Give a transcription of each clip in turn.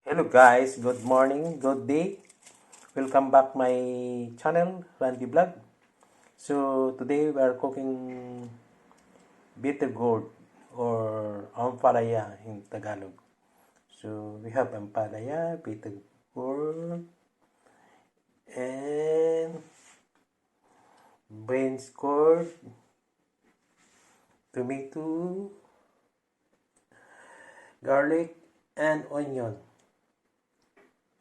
Hello guys, good morning, good day. Welcome back my channel, Randy Vlog. So today we are cooking Bettergurd or Ampalaya in Tagalog. So we have Ampalaya, Bettergurd, and beans curd, tomato, garlic, and onion,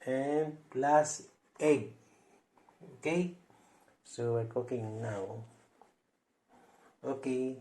and plus egg. Okay, so we're cooking now. Okay.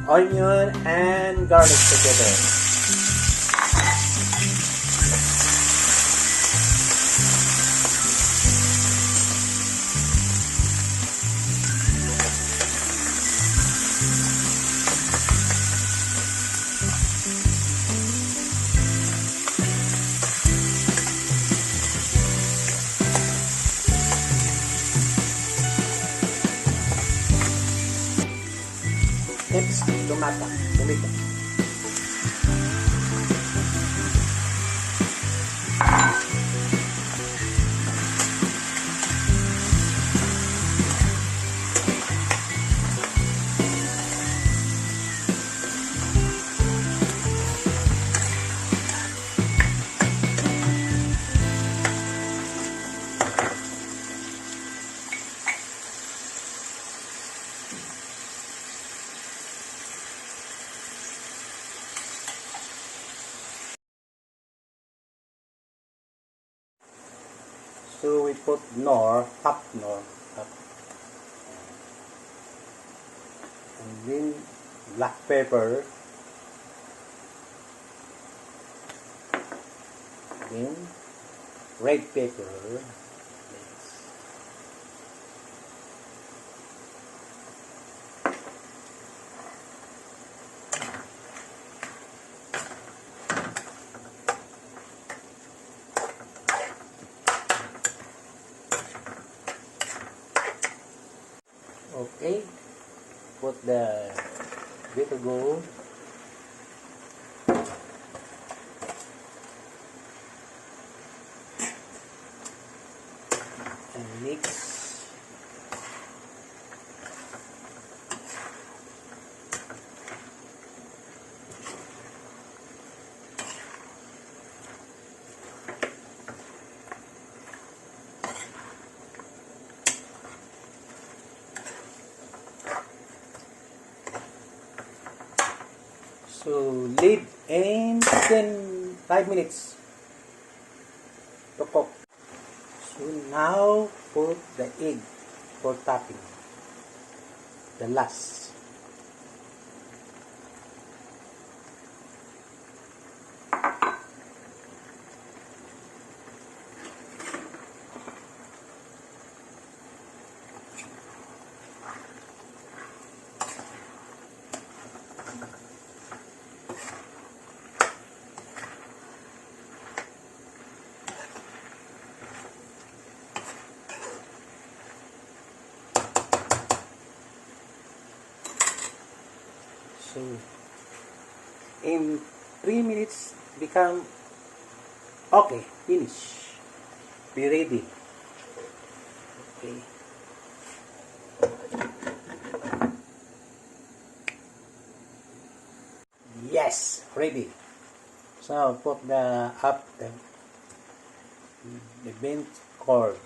Onion and garlic together. Next, tomato. So we put knor, half knor, half. And then black pepper, then red pepper. Okay, put the Bettergurd and mix. So leave and then 5 minutes to cook. So now put the egg for topping. The last. So in 3 minutes become okay, finish. Be ready. Okay. Yes, ready. So put the bent cord.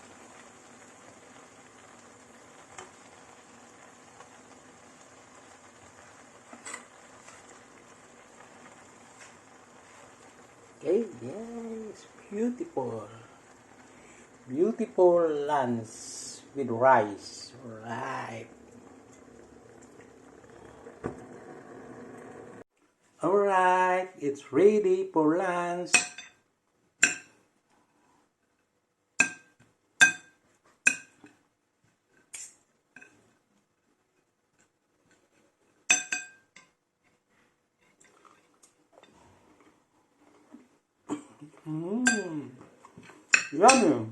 Okay, yes, beautiful. Beautiful lunch with rice. Right. Alright, it's ready for lunch. Mmm, yummy.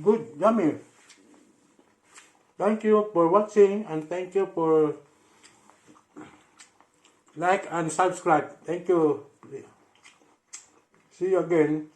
Good, yummy. Thank you for watching and thank you for like and subscribe. Thank you. See you again.